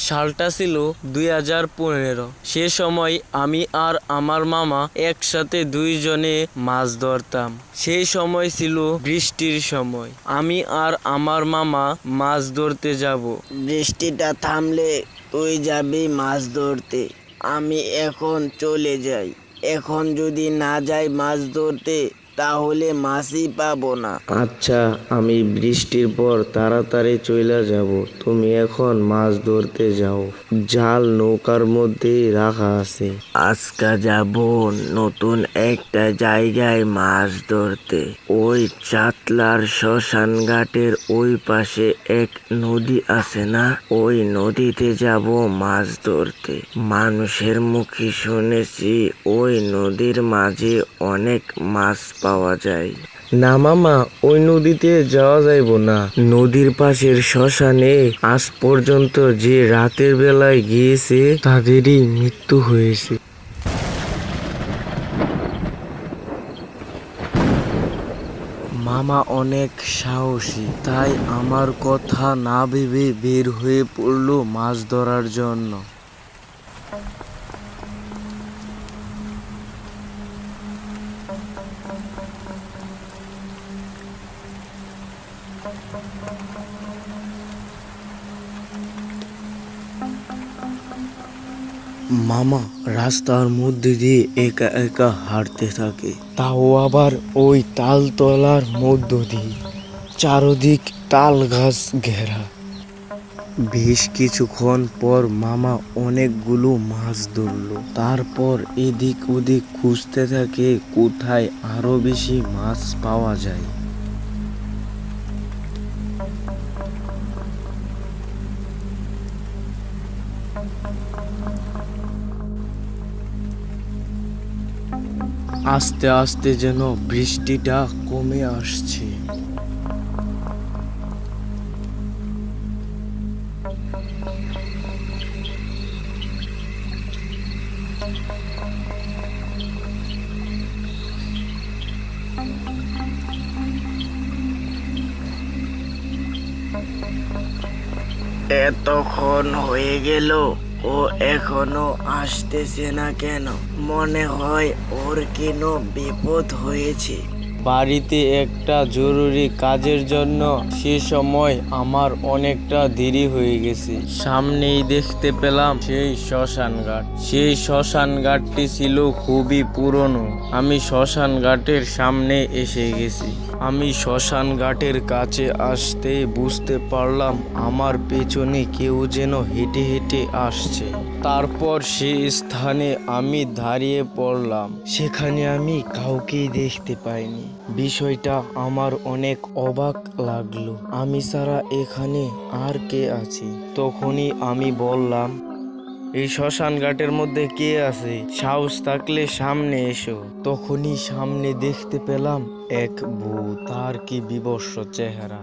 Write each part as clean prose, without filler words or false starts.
সালটা ছিল 2015। সে সময় আমি আর আমার মামা একসাথে দুইজনে মাছ ধরতাম। সেই সময় ছিল বৃষ্টির সময়। আমি আর আমার মামা মাছ ধরতে যাব। বৃষ্টিটা থামলে তুই যাবি মাছ ধরতে, আমি এখন চলে যাই। এখন যদি না যাই মাছ ধরতে তাহলে মাছই পাবো না। আচ্ছা, আমি বৃষ্টির পর তাড়াতাড়ি চইলা যাব। তুমি এখন মাছ ধরতে যাও। জাল নৌকার মধ্যেই রাখা আছে। আজকে যাব নতুন একটা জায়গায় মাছ ধরতে। ওই চাতলার শ্মশান ঘাটের ওই পাশে এক নদী আছে না, ওই নদীতে যাব মাছ ধরতে। মানুষের মুখে শুনেছি ওই নদীর মাঝে অনেক মাছ পাওয়া যায়। না মামা, ওই নদীতে যাওয়া যাইব না। নদীর পাশের শ্মশানে আজ পর্যন্ত যে রাতের বেলায় গিয়েছে তাদেরই মৃত্যু হয়েছে। মামা অনেক সাহসী, তাই আমার কথা না ভেবে বের হয়ে পড়লো মাছ ধরার জন্য। মামা রাস্তার মধ্যে দিয়ে একা একা হাঁটতে থাকে, তাও আবার ওই তালতলার মধ্য দিয়ে। চারদিক তাল গাছ ঘেরা। বেশ কিছুক্ষণ পর মামা অনেকগুলো মাছ ধরলো। তারপর এদিক ওদিক খুঁজতে থাকে কোথায় আরো বেশি মাছ পাওয়া যায়। আস্তে আস্তে যেন বৃষ্টিটা কমে আসছে। এতক্ষণ হয়ে গেল, ও এখনো আসতেছে না কেন? মনে হয় ওর কোনো বিপদ হয়েছে। বাড়িতে একটা জরুরি কাজের জন্য সে সময় আমার অনেকটা দেরি হয়ে গেছে। সামনেই দেখতে পেলাম সেই শ্মশান ঘাট। সেই শ্মশান ঘাটটি ছিল খুবই পুরনো। আমি শ্মশান ঘাটের সামনে এসে গেছি। আমি শ্মশান ঘাটের কাছে আসতে বুঝতে পারলাম আমার পেছনে কেউ যেন হেঁটে হেঁটে আসছে। তারপর সে স্থানে আমি দাঁড়িয়ে পড়লাম। সেখানে আমি কাউকেই দেখতে পাইনি। বিষয়টা আমার অনেক অবাক লাগলো। আমি ছাড়া এখানে আর কে আছে? তখনই আমি বললাম, এই শ্মশান ঘাটের মধ্যে কে আছে? সাহস থাকলে সামনে এসো। তখনই সামনে দেখতে পেলাম এক ভূত। তার কি বিভৎস চেহারা!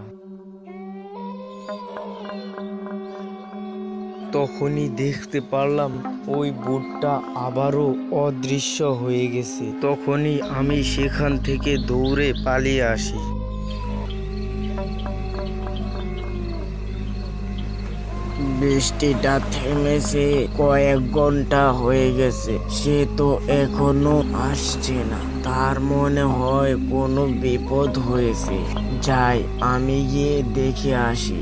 তখনই দেখতে পারলাম ওই ভূতটা আবারও অদৃশ্য হয়ে গেছে। তখনই আমি সেখান থেকে দৌড়ে পালিয়ে আসি। বৃষ্টিটা থেমেছে কয়েক ঘন্টা হয়ে গেছে, সে তো এখনো আসছে না। তার মনে হয় কোনো বিপদ হয়েছে। যাই, আমি গিয়ে দেখে আসি।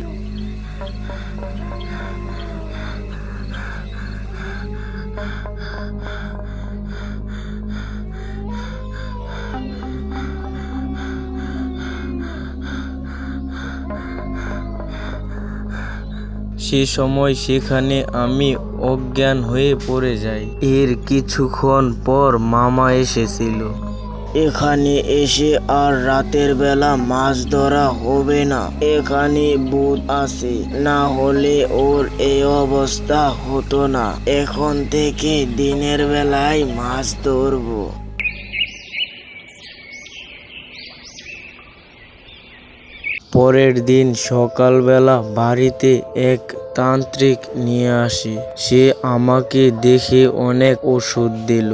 সে সময় সেখানে আমি অজ্ঞান হয়ে পড়ে যাই। এর কিছুক্ষণ পর মামা এসেছিল। এখানে এসে আর রাতের বেলা মাছ ধরা হবে না। এখানে ভূত আছে, না হলে ওর এই অবস্থা হতো না। এখন থেকে দিনের বেলায় মাছ ধরবো। পরের দিন সকালবেলা বাড়িতে এক তান্ত্রিক নিয়ে আসি। সে আমাকে দেখে অনেক ওষুধ দিল।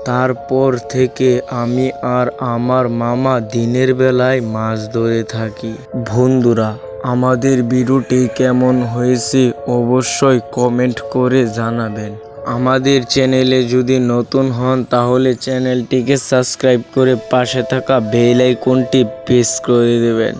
তারপর থেকে আমি আর আমার মামা দিনের বেলায় মাছ ধরে থাকি। বন্ধুরা, আমাদের ভিডিওটি কেমন হয়েছে অবশ্যই কমেন্ট করে জানাবেন। আমাদের চ্যানেলে যদি নতুন হন তাহলে চ্যানেলটিকে সাবস্ক্রাইব করে পাশে থাকা বেল আইকনটি প্রেস করে দেবেন।